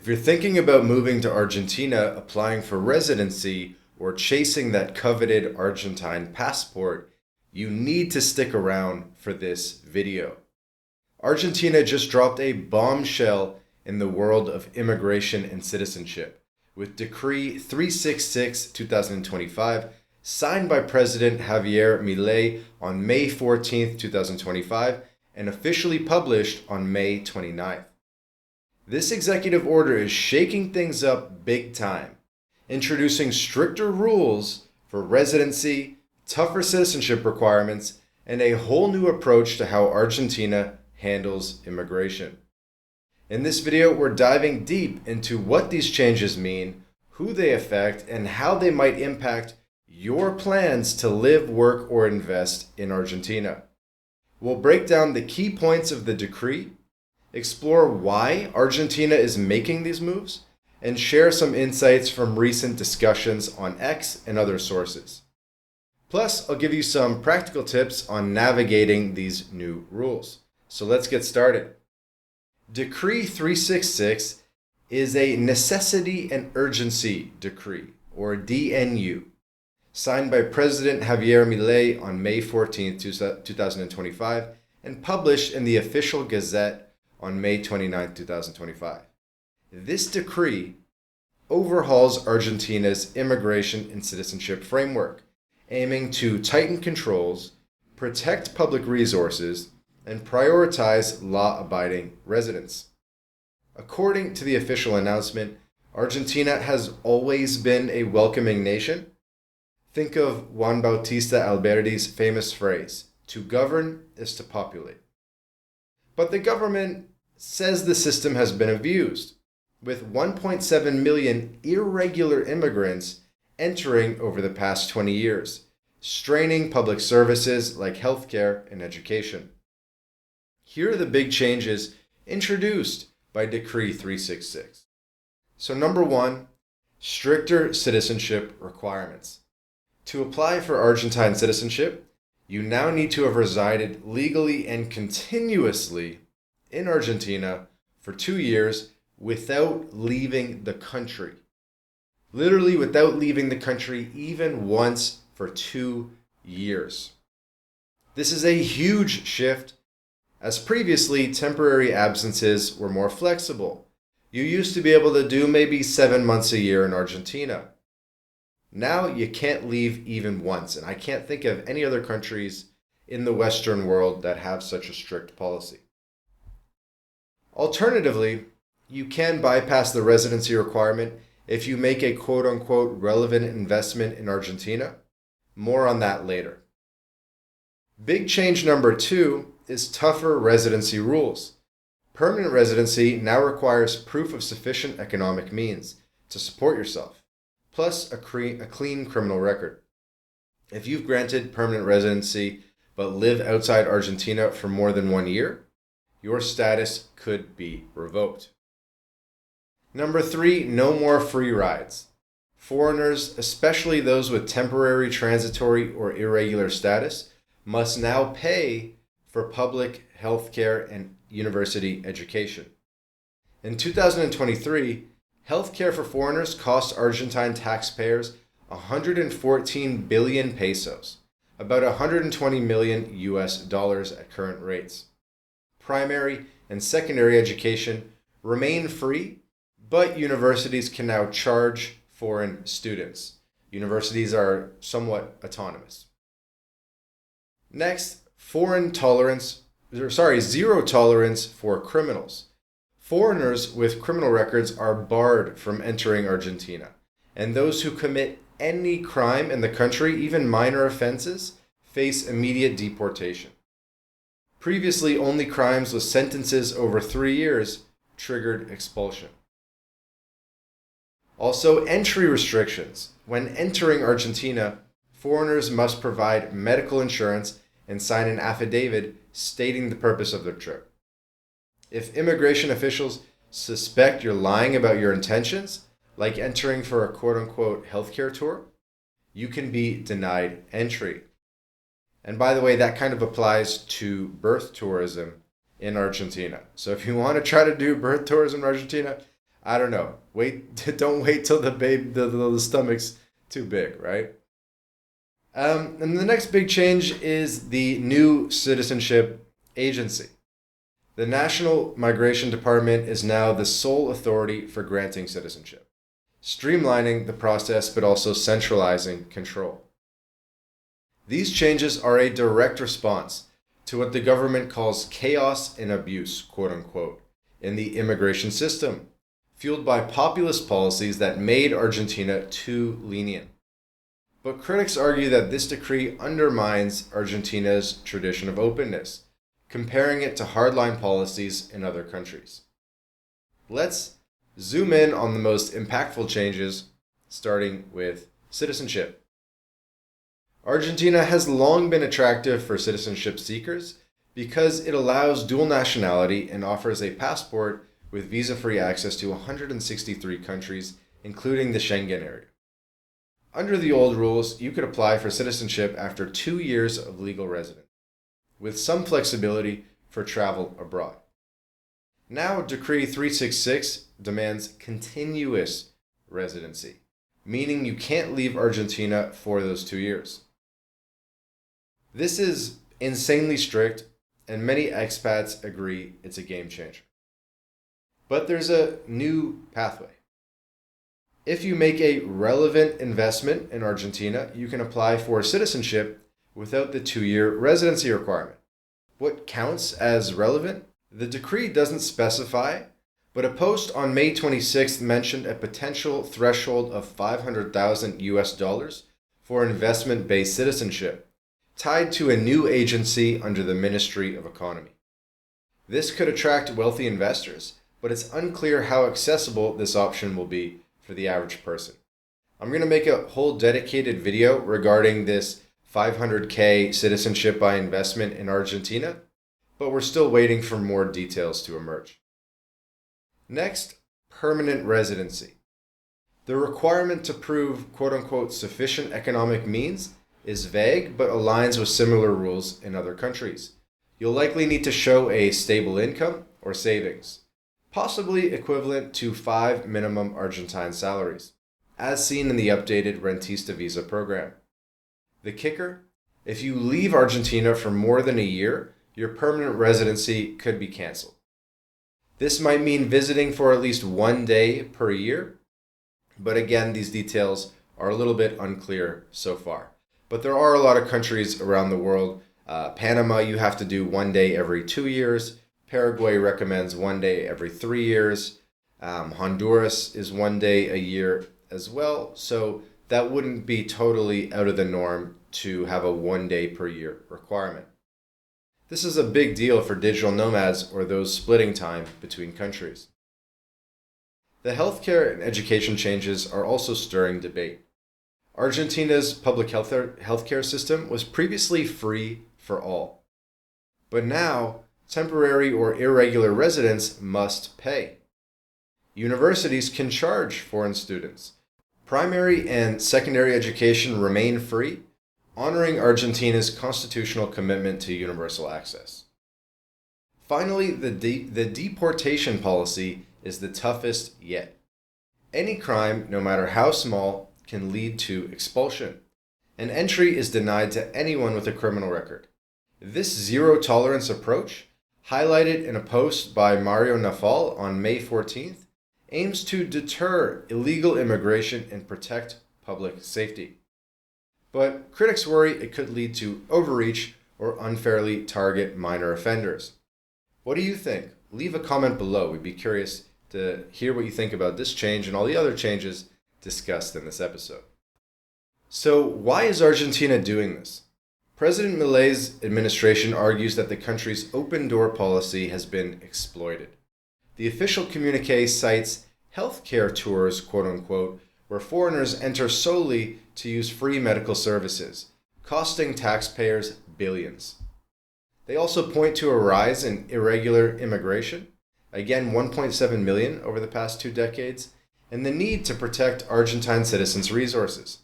If you're thinking about moving to Argentina, applying for residency, or chasing that coveted Argentine passport, you need to stick around for this video. Argentina just dropped a bombshell in the world of immigration and citizenship, with Decree 366/2025 signed by President Javier Milei on May 14, 2025, and officially published on May 29th. This executive order is shaking things up big time, introducing stricter rules for residency, tougher citizenship requirements, and a whole new approach to how Argentina handles immigration. In this video, we're diving deep into what these changes mean, who they affect, and how they might impact your plans to live, work, or invest in Argentina. We'll break down the key points of the decree, explore why Argentina is making these moves, and share some insights from recent discussions on X and other sources. Plus, I'll give you some practical tips on navigating these new rules. So let's get started. Decree 366 is a necessity and urgency decree, or DNU, signed by President Javier Milei on May 14, 2025, and published in the official Gazette on May 29, 2025. This decree overhauls Argentina's immigration and citizenship framework, aiming to tighten controls, protect public resources, and prioritize law-abiding residents. According to the official announcement, Argentina has always been a welcoming nation. Think of Juan Bautista Alberdi's famous phrase, "To govern is to populate." But the government says the system has been abused, with 1.7 million irregular immigrants entering over the past 20 years, straining public services like healthcare and education. Here are the big changes introduced by Decree 366. So number one, stricter citizenship requirements. To apply for Argentine citizenship, you now need to have resided legally and continuously in Argentina for 2 years without leaving the country. Literally without leaving the country even once for 2 years. This is a huge shift, as previously temporary absences were more flexible. You used to be able to do maybe 7 months a year in Argentina. Now you can't leave even once, and I can't think of any other countries in the Western world that have such a strict policy. Alternatively, you can bypass the residency requirement if you make a quote-unquote relevant investment in Argentina. More on that later. Big change number two is tougher residency rules. Permanent residency now requires proof of sufficient economic means to support yourself, plus a clean criminal record. If you've granted permanent residency but live outside Argentina for more than 1 year, your status could be revoked. Number three, no more free rides. Foreigners, especially those with temporary, transitory, or irregular status, must now pay for public health care and university education. In 2023, health care for foreigners cost Argentine taxpayers 114 billion pesos, about 120 million US dollars at current rates. Primary and secondary education remain free, but universities can now charge foreign students. Universities are somewhat autonomous. Next, zero tolerance for criminals. Foreigners with criminal records are barred from entering Argentina, and those who commit any crime in the country, even minor offenses, face immediate deportation. Previously, only crimes with sentences over 3 years triggered expulsion. Also, entry restrictions. When entering Argentina, foreigners must provide medical insurance and sign an affidavit stating the purpose of their trip. If immigration officials suspect you're lying about your intentions, like entering for a quote-unquote healthcare tour, you can be denied entry. And by the way, that kind of applies to birth tourism in Argentina. So if you want to try to do birth tourism in Argentina, I don't know. Don't wait till the stomach's too big, right? And the next big change is the new citizenship agency. The National Migration Department is now the sole authority for granting citizenship, streamlining the process but also centralizing control. These changes are a direct response to what the government calls chaos and abuse, quote unquote, in the immigration system, fueled by populist policies that made Argentina too lenient. But critics argue that this decree undermines Argentina's tradition of openness, comparing it to hardline policies in other countries. Let's zoom in on the most impactful changes, starting with citizenship. Argentina has long been attractive for citizenship seekers because it allows dual nationality and offers a passport with visa-free access to 163 countries, including the Schengen area. Under the old rules, you could apply for citizenship after 2 years of legal residence, with some flexibility for travel abroad. Now, Decree 366 demands continuous residency, meaning you can't leave Argentina for those 2 years. This is insanely strict, and many expats agree it's a game changer. But there's a new pathway. If you make a relevant investment in Argentina, you can apply for citizenship without the 2-year residency requirement. What counts as relevant? The decree doesn't specify, but a post on May 26th mentioned a potential threshold of $500,000 for investment-based citizenship, tied to a new agency under the Ministry of Economy. This could attract wealthy investors, but it's unclear how accessible this option will be for the average person. I'm going to make a whole dedicated video regarding this $500K citizenship by investment in Argentina, but we're still waiting for more details to emerge. Next, permanent residency. The requirement to prove quote-unquote sufficient economic means is vague but aligns with similar rules in other countries. You'll likely need to show a stable income or savings, possibly equivalent to 5 minimum Argentine salaries, as seen in the updated Rentista visa program. The kicker? If you leave Argentina for more than a year, your permanent residency could be canceled. This might mean visiting for at least 1 day per year, but again, these details are a little bit unclear so far. But there are a lot of countries around the world. Panama, you have to do 1 day every 2 years. Paraguay recommends 1 day every 3 years. Honduras is 1 day a year as well. So that wouldn't be totally out of the norm to have a 1 day per year requirement. This is a big deal for digital nomads or those splitting time between countries. The healthcare and education changes are also stirring debate. Argentina's public healthcare system was previously free for all. But now, temporary or irregular residents must pay. Universities can charge foreign students. Primary and secondary education remain free, honoring Argentina's constitutional commitment to universal access. Finally, the deportation policy is the toughest yet. Any crime, no matter how small, can lead to expulsion, and entry is denied to anyone with a criminal record. This zero-tolerance approach, highlighted in a post by Mario Nafal on May 14th, aims to deter illegal immigration and protect public safety. But critics worry it could lead to overreach or unfairly target minor offenders. What do you think? Leave a comment below. We'd be curious to hear what you think about this change and all the other changes discussed in this episode. So, why is Argentina doing this? President Milei's administration argues that the country's open door policy has been exploited. The official communique cites healthcare tours, quote unquote, where foreigners enter solely to use free medical services, costing taxpayers billions. They also point to a rise in irregular immigration, again 1.7 million over the past 2 decades, and the need to protect Argentine citizens' resources.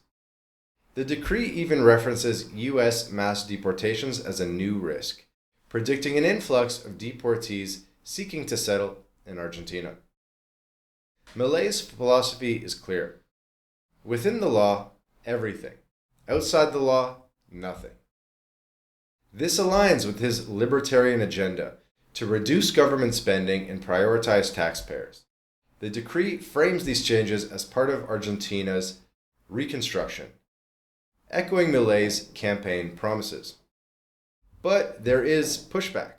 The decree even references U.S. mass deportations as a new risk, predicting an influx of deportees seeking to settle in Argentina. Milei's philosophy is clear. Within the law, everything. Outside the law, nothing. This aligns with his libertarian agenda to reduce government spending and prioritize taxpayers. The decree frames these changes as part of Argentina's reconstruction, echoing Milei's campaign promises. But there is pushback.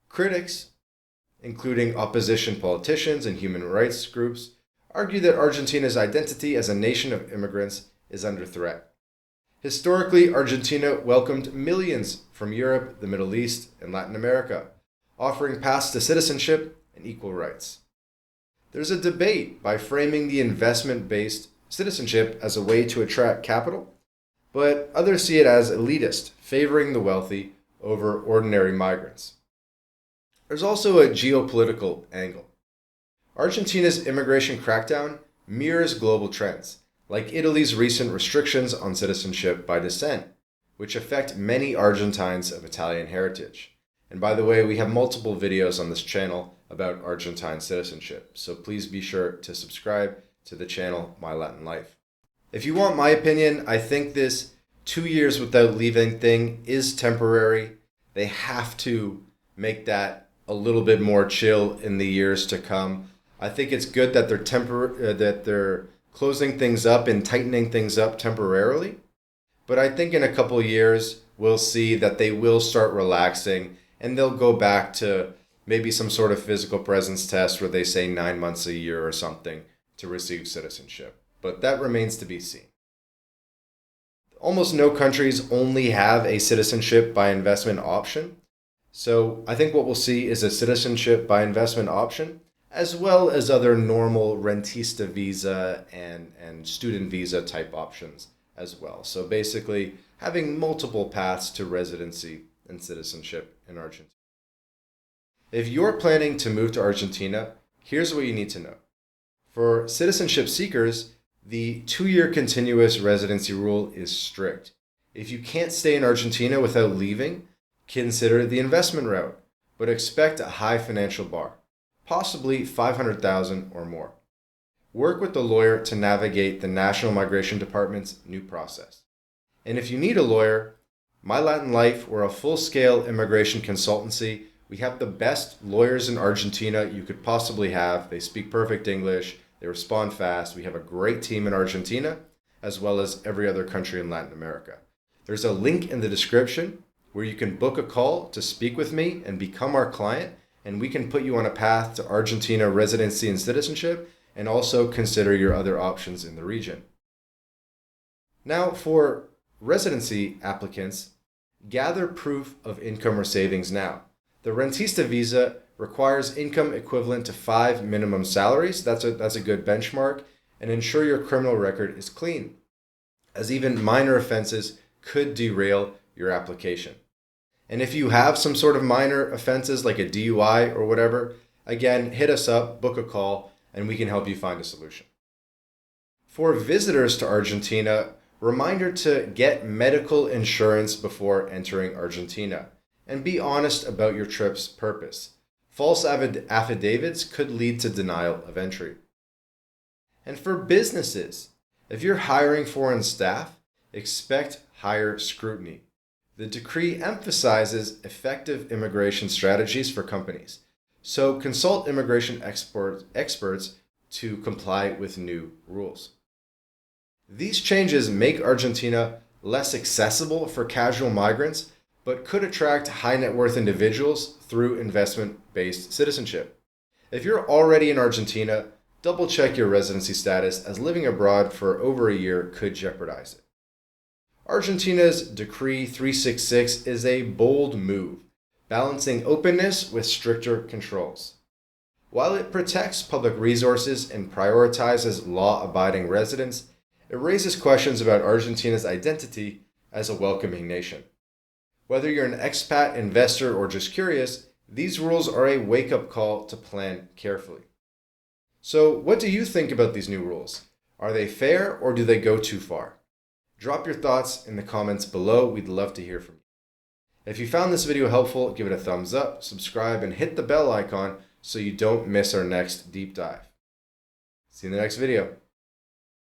Critics, including opposition politicians and human rights groups, argue that Argentina's identity as a nation of immigrants is under threat. Historically, Argentina welcomed millions from Europe, the Middle East, and Latin America, offering paths to citizenship and equal rights. There's a debate by framing the investment-based citizenship as a way to attract capital, but others see it as elitist, favoring the wealthy over ordinary migrants. There's also a geopolitical angle. Argentina's immigration crackdown mirrors global trends, like Italy's recent restrictions on citizenship by descent, which affect many Argentines of Italian heritage. And by the way, we have multiple videos on this channel about Argentine citizenship, so please be sure to subscribe to the channel MyLatinLife. If you want my opinion, I think this 2 years without leaving thing is temporary. They have to make that a little bit more chill in the years to come. I think it's good that they're closing things up and tightening things up temporarily. But I think in a couple years, we'll see that they will start relaxing and they'll go back to maybe some sort of physical presence test where they say 9 months a year or something to receive citizenship. But that remains to be seen. Almost no countries only have a citizenship by investment option. So I think what we'll see is a citizenship by investment option, as well as other normal rentista visa and student visa type options as well. So basically having multiple paths to residency and citizenship in Argentina. If you're planning to move to Argentina, here's what you need to know. For citizenship seekers, the 2-year continuous residency rule is strict. If you can't stay in Argentina without leaving, consider the investment route, but expect a high financial bar, possibly $500,000 or more. Work with the lawyer to navigate the National Migration Department's new process. And if you need a lawyer, MyLatinLife, we're a full-scale immigration consultancy. We have the best lawyers in Argentina you could possibly have. They speak perfect English. They respond fast. We have a great team in Argentina, as well as every other country in Latin America. There's a link in the description where you can book a call to speak with me and become our client, and we can put you on a path to Argentina residency and citizenship, and also consider your other options in the region. Now, for residency applicants, gather proof of income or savings now. The rentista visa requires income equivalent to 5 minimum salaries. That's a good benchmark, and ensure your criminal record is clean, as even minor offenses could derail your application. And if you have some sort of minor offenses like a DUI or whatever, again, hit us up, book a call, and we can help you find a solution. For visitors to Argentina, reminder to get medical insurance before entering Argentina, and be honest about your trip's purpose. False affidavits could lead to denial of entry. And for businesses, if you're hiring foreign staff, expect higher scrutiny. The decree emphasizes effective immigration strategies for companies, so consult immigration experts to comply with new rules. These changes make Argentina less accessible for casual migrants, but could attract high net worth individuals through investment-based citizenship. If you're already in Argentina, double check your residency status, as living abroad for over a year could jeopardize it. Argentina's Decree 366 is a bold move, balancing openness with stricter controls. While it protects public resources and prioritizes law-abiding residents, it raises questions about Argentina's identity as a welcoming nation. Whether you're an expat, investor, or just curious, these rules are a wake-up call to plan carefully. So, what do you think about these new rules? Are they fair, or do they go too far? Drop your thoughts in the comments below. We'd love to hear from you. If you found this video helpful, give it a thumbs up, subscribe, and hit the bell icon so you don't miss our next deep dive. See you in the next video.